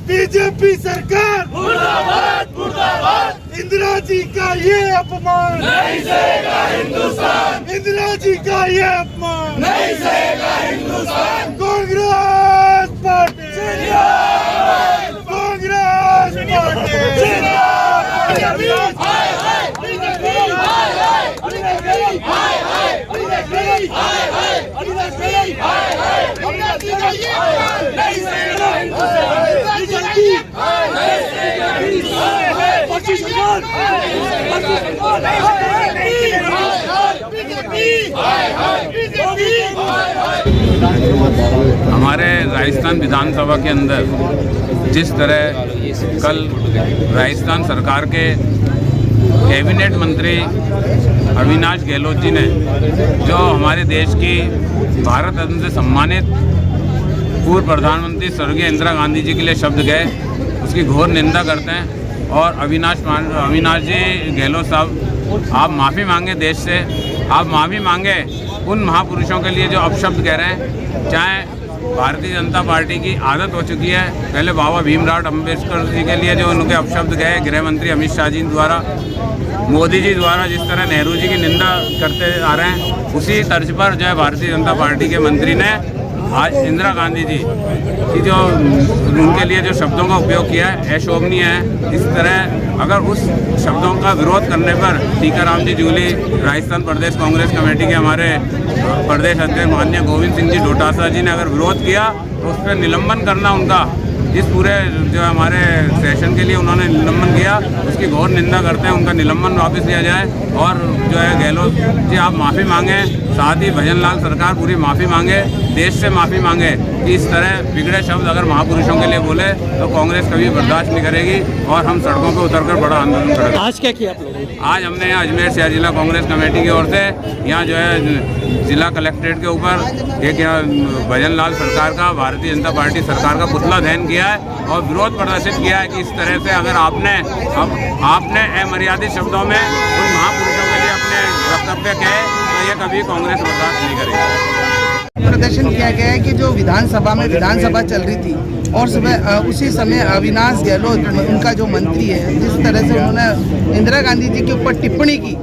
BJP सरकार मुर्दाबाद मुर्दाबाद। इंदिरा जी का ये अपमान नहीं सहेगा हिंदुस्तान। इंदिरा जी का ये अपमान नहीं सहेगा हिंदुस्तान। कांग्रेस पार्टी जिंदाबाद। कांग्रेस पार्टी जिंदाबाद। हाय हाय बीजेपी हाय हाय बीजेपी हाय हाय बीजेपी हाय हाय बीजेपी हाय हाय। इंदिरा जी का ये अपमान नहीं सहेगा हिंदुस्तान। हमारे राजस्थान विधानसभा के अंदर जिस तरह कल राजस्थान सरकार के कैबिनेट मंत्री अविनाश गहलोत जी ने जो हमारे देश की भारत रत्न से सम्मानित पूर्व प्रधानमंत्री स्वर्गीय इंदिरा गांधी जी के लिए शब्द गए, उसकी घोर निंदा करते हैं। और अविनाश जी गहलोत साहब, आप माफ़ी मांगे देश से, आप माफ़ी मांगे उन महापुरुषों के लिए जो अपशब्द कह रहे हैं। चाहे भारतीय जनता पार्टी की आदत हो चुकी है, पहले बाबा भीमराव अम्बेडकर जी के लिए जो उनके अपशब्द गए, गृह मंत्री अमित शाह जी द्वारा, मोदी जी द्वारा जिस तरह नेहरू जी की निंदा करते आ रहे हैं, उसी तर्ज पर जो है भारतीय जनता पार्टी के मंत्री ने आज इंदिरा गांधी जी की जो उनके लिए जो शब्दों का उपयोग किया है, अशोभनीय है। इस तरह अगर उस शब्दों का विरोध करने पर टीकाराम जी जूली, राजस्थान प्रदेश कांग्रेस कमेटी के हमारे प्रदेश अध्यक्ष माननीय गोविंद सिंह जी डोटासरा जी ने अगर विरोध किया तो उस पर निलंबन करना, उनका इस पूरे जो हमारे सेशन के लिए उन्होंने निलंबन किया, उसकी घोर निंदा करते हैं। उनका निलंबन वापस लिया जाए और जो है गहलोत जी आप माफ़ी मांगें, साथ ही भजन लाल सरकार पूरी माफ़ी मांगे, देश से माफ़ी मांगे कि इस तरह बिगड़े शब्द अगर महापुरुषों के लिए बोले तो कांग्रेस कभी बर्दाश्त नहीं करेगी और हम सड़कों पर उतरकर बड़ा आंदोलन करेंगे। आज क्या किया आप लोगों ने? आज हमने यहाँ अजमेर शहर जिला कांग्रेस कमेटी की ओर से यहाँ जो है जिला कलेक्ट्रेट के ऊपर एक भजन लाल सरकार का, भारतीय जनता पार्टी सरकार का पुतला दहन किया है और विरोध प्रदर्शित किया है कि इस तरह से अगर आपने अमर्यादित शब्दों में उन महापुरुषों के लिए अपने वक्तव्य कहे तो ये कभी कांग्रेस बर्दाश्त नहीं करेगी। प्रदर्शन किया गया है कि जो विधानसभा चल रही थी और उसी समय अविनाश गहलोत उनका जो मंत्री है, जिस तरह से उन्होंने इंदिरा गांधी जी के ऊपर टिप्पणी की,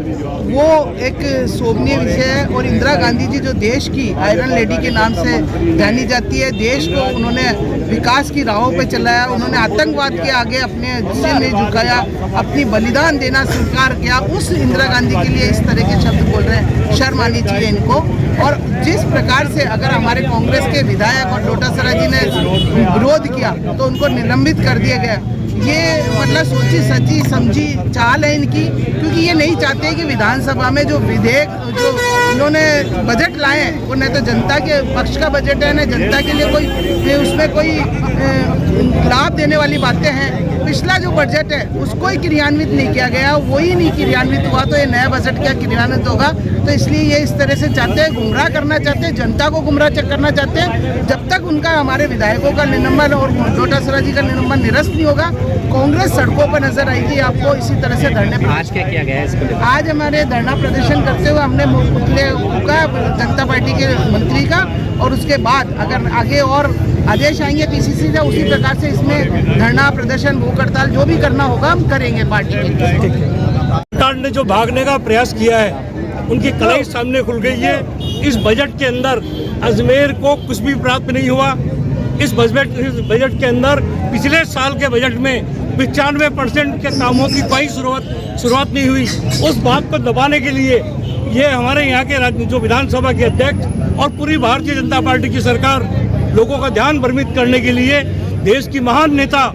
वो एक शोभनीय विषय है। और इंदिरा गांधी जी जो देश की आयरन लेडी के नाम से जानी जाती है, देश को उन्होंने विकास की राहों पे चलाया, उन्होंने आतंकवाद के आगे अपने सिर नहीं झुकाया, अपनी बलिदान देना स्वीकार किया। उस इंदिरा गांधी के लिए इस तरह के शब्द बोल रहे हैं, शर्म आनी चाहिए इनको। और जिस प्रकार से अगर हमारे कांग्रेस के विधायक और डोटासरा जी ने विरोध किया तो उनको निलंबित कर दिया गया। ये मतलब सोची सची समझी चाल है इनकी, क्योंकि ये नहीं चाहते कि विधानसभा में जो विधेयक जो इन्होंने बजट लाए हैं वो न तो जनता के पक्ष का बजट है, न जनता के लिए कोई उसमें कोई लाभ देने वाली बातें हैं। पिछला जो बजट है उसको ही क्रियान्वित नहीं किया गया, वही नहीं क्रियान्वित हुआ तो ये नया बजट क्या क्रियान्वित होगा। तो इसलिए ये इस तरह से चाहते हैं, गुमराह करना चाहते हैं, जनता को गुमराह करना चाहते हैं। जब तक उनका हमारे विधायकों का निलंबन और डोटासरा जी का निलंबन निरस्त नहीं होगा, कांग्रेस सड़कों पर नजर आएगी आपको इसी तरह से धरने पर। आज क्या किया गया है इसको? आज हमारे धरना प्रदर्शन करते हुए हमने पुतले का जनता पार्टी के मंत्री का, और उसके बाद अगर आगे और आदेश आएंगे पीसीसी से उसी प्रकार से इसमें धरना प्रदर्शन भूख हड़ताल जो भी करना होगा हम करेंगे पार्टी के। सरकार ने जो भागने का प्रयास किया है उनकी कलाई सामने खुल गई है। इस बजट के अंदर अजमेर को कुछ भी प्राप्त नहीं हुआ। इस बजट के अंदर पिछले साल के बजट में 95% के कामों की कोई शुरुआत नहीं हुई। उस बात को दबाने के लिए ये हमारे यहाँ के जो विधानसभा के अध्यक्ष और पूरी भारतीय जनता पार्टी की सरकार लोगों का ध्यान भ्रमित करने के लिए देश की महान नेता,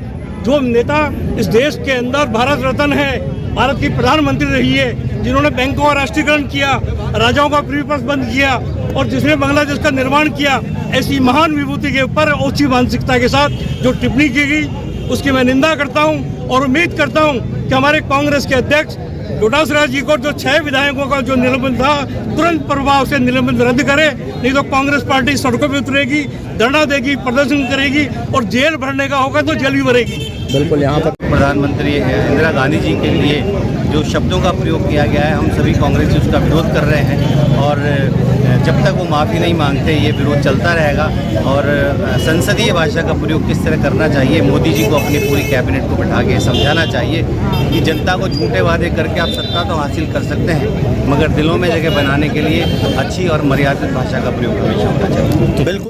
जो नेता इस देश के अंदर भारत रत्न है, भारत की प्रधानमंत्री रही है, जिन्होंने बैंकों का राष्ट्रीयकरण किया, राजाओं का फ्री पास बंद किया और जिसने बांग्लादेश का निर्माण किया, ऐसी महान विभूति के ऊपर ओछी मानसिकता के साथ जो टिप्पणी की गई, उसकी मैं निंदा करता हूं और उम्मीद करता हूं कि हमारे कांग्रेस के अध्यक्ष डोटासरा जी को जो 6 विधायकों का जो निलंबन था तुरंत प्रभाव से निलंबन रद्द करे, नहीं तो कांग्रेस पार्टी सड़कों पर उतरेगी, धरना देगी, प्रदर्शन करेगी और जेल भरने का होगा तो जेल भी भरेगी। बिल्कुल यहाँ पर प्रधानमंत्री इंदिरा गांधी जी के लिए जो शब्दों का प्रयोग किया गया है, हम सभी कांग्रेस जी उसका विरोध कर रहे हैं और जब तक वो माफ़ी नहीं मांगते ये विरोध चलता रहेगा। और संसदीय भाषा का प्रयोग किस तरह करना चाहिए, मोदी जी को अपनी पूरी कैबिनेट को बैठा के समझाना चाहिए कि जनता को झूठे वादे करके आप सत्ता तो हासिल कर सकते हैं, मगर दिलों में जगह बनाने के लिए अच्छी और मर्यादित भाषा का प्रयोग हमेशा होना चाहिए। बिल्कुल।